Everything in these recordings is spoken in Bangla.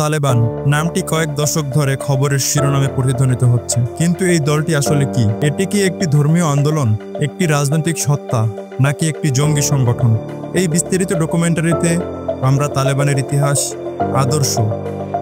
তালেবান নামটি কয়েক দশক ধরে খবরের শিরোনামে প্রতিধ্বনিত হচ্ছে, কিন্তু এই দলটি আসলে কি? এটি কি একটি ধর্মীয় আন্দোলন, একটি রাজনৈতিক সত্তা, নাকি একটি জঙ্গি সংগঠন? এই বিস্তারিত ডকুমেন্টারিতে আমরা তালেবানের ইতিহাস, আদর্শ,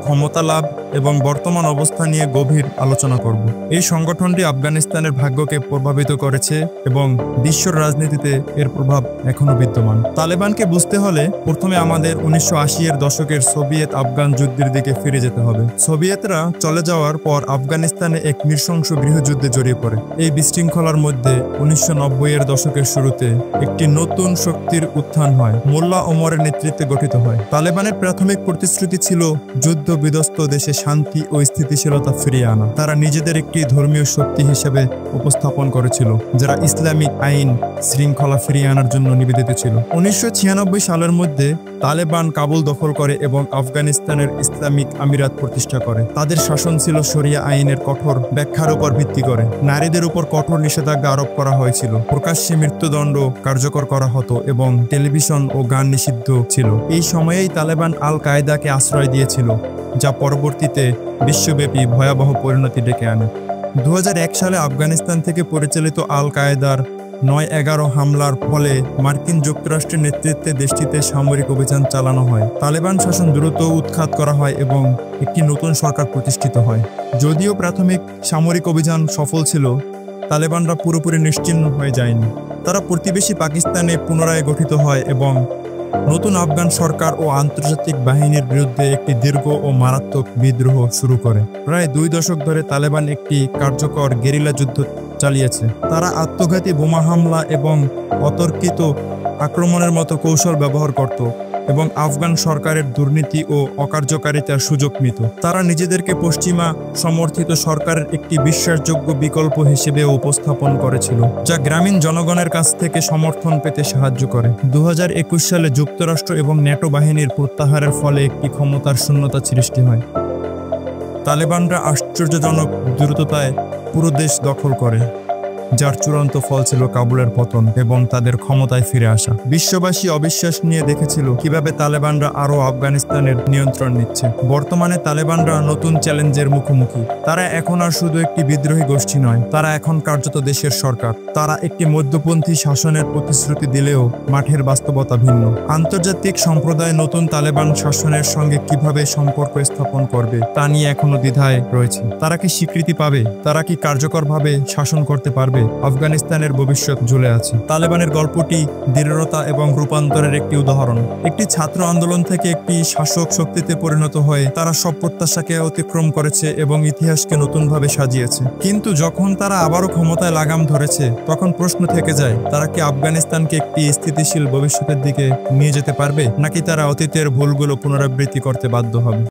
ক্ষমতা লাভ এবং বর্তমান অবস্থা নিয়ে গভীর আলোচনা করব। এই সংগঠনটি আফগানিস্তানের ভাগ্যকে প্রভাবিত করেছে এবং বিশ্ব রাজনীতিতে এর প্রভাব এখনো বিদ্যমান। তালেবানকে বুঝতে হলে প্রথমে আমাদের 1980-এর দশকের সোভিয়েত আফগান যুদ্ধের দিকে ফিরে যেতে হবে। সোভিয়েতরা চলে যাওয়ার পর আফগানিস্তানে এক নৃশংস গৃহযুদ্ধে জড়িয়ে পড়ে। এই বিশৃঙ্খলার মধ্যে 1990-এর দশকের শুরুতে একটি নতুন শক্তির উত্থান হয়, মোল্লা ওমরের নেতৃত্বে গঠিত হয়। তালেবানের প্রাথমিক প্রতিশ্রুতি ছিল যুদ্ধ বিধ্বস্ত দেশে শান্তি ও স্থিতিশীলতা ফিরিয়ে আনা। তারা নিজেদের একটি ধর্মীয় শক্তি হিসেবে উপস্থাপন করেছিল, যারা ইসলামিক আইন শৃঙ্খলা ফিরিয়ে আনার জন্য নিবেদিত ছিল। 1996 সালের মধ্যে তালেবান কাবুল দখল করে এবং আফগানিস্তানের ইসলামিক আমিরাত প্রতিষ্ঠা করে। তাদের শাসন ছিল শরিয়া আইনের কঠোর ব্যাখ্যার উপর ভিত্তি করে। নারীদের উপর কঠোর নিষেধাজ্ঞা আরোপ করা হয়েছিল, প্রকাশ্যে মৃত্যুদণ্ড কার্যকর করা হতো এবং টেলিভিশন ও গান নিষিদ্ধ ছিল। এই সময়েই তালেবান আল কায়দাকে আশ্রয় দিয়েছিল, যা পরবর্তীতে বিশ্বব্যাপী ভয়াবহ পরিণতি ডেকে আনে। 2001 সালে আফগানিস্তান থেকে পরিচালিত আল কায়দার 9/11 হামলার ফলে মার্কিন যুক্তরাষ্ট্রের নেতৃত্বে দেশটিতে সামরিক অভিযান চালানো হয়। তালেবান শাসন দ্রুত উৎখাত করা হয় এবং একটি নতুন সরকার প্রতিষ্ঠিত হয়। যদিও প্রাথমিক সামরিক অভিযান সফল ছিল, তালেবানরা পুরোপুরি নিশ্চিহ্ন হয়ে যায়নি। তারা প্রতিবেশী পাকিস্তানে পুনরায় গঠিত হয় এবং নতুন আফগান সরকার ও আন্তর্জাতিক বাহিনীর বিরুদ্ধে একটি দীর্ঘ ও মারাত্মক বিদ্রোহ শুরু করে। প্রায় 2 দশক ধরে তালেবান একটি কার্যকর গেরিলা যুদ্ধ চালিয়েছে। তারা আত্মঘাতী বোমা হামলা এবং অতর্কিত আক্রমণের মতো কৌশল ব্যবহার করত এবং আফগান সরকারের দুর্নীতি ও অকার্যকারিতার সুযোগ নিত। তারা নিজেদেরকে পশ্চিমা সমর্থিত সরকারের একটি বিশ্বাসযোগ্য বিকল্প হিসেবে উপস্থাপন করেছিল, যা গ্রামীণ জনগণের কাছ থেকে সমর্থন পেতে সাহায্য করে। 2021 সালে যুক্তরাষ্ট্র এবং ন্যাটো বাহিনীর প্রত্যাহারের ফলে একটি ক্ষমতার শূন্যতা সৃষ্টি হয়। তালেবানরা আশ্চর্যজনক দ্রুততায় পুরো দেশ দখল করে, যার চূড়ান্ত ফল ছিল কাবুলের পতন এবং তাদের ক্ষমতায় ফিরে আসা। বিশ্ববাসী অবিশ্বাস নিয়ে দেখেছিল কিভাবে তালেবানরা আরও আফগানিস্তানের নিয়ন্ত্রণ নিচ্ছে। বর্তমানে তালেবানরা নতুন চ্যালেঞ্জের মুখোমুখি। তারা এখন আর শুধু একটি বিদ্রোহী গোষ্ঠী নয়, তারা এখন কার্যত দেশের সরকার। তারা একটি মধ্যপন্থী শাসনের প্রতিশ্রুতি দিলেও মাঠের বাস্তবতা ভিন্ন। আন্তর্জাতিক সম্প্রদায় নতুন তালেবান শাসনের সঙ্গে কিভাবে সম্পর্ক স্থাপন করবে তা নিয়ে এখনো দ্বিধায় রয়েছে। তারা কি স্বীকৃতি পাবে? তারা কি কার্যকরভাবে শাসন করতে পারবে? আফগানিস্তানের ভবিষ্যৎ ঝুলে আছে। তালেবানের গল্পটি দৃঢ়তা এবং রূপান্তরের একটি উদাহরণ। একটি ছাত্র আন্দোলন থেকে একটি শাসক শক্তিতে পরিণত হয়ে তারা সব প্রত্যাশাকে অতিক্রম করেছে এবং ইতিহাসকে নতুনভাবে সাজিয়েছে। কিন্তু যখন তারা আবারও ক্ষমতায় লাগাম ধরেছে, তখন প্রশ্ন থেকে যায়, তারা কি আফগানিস্তানকে একটি স্থিতিশীল ভবিষ্যতের দিকে নিয়ে যেতে পারবে, নাকি তারা অতীতের ভুলগুলো পুনরাবৃত্তি করতে বাধ্য হবে?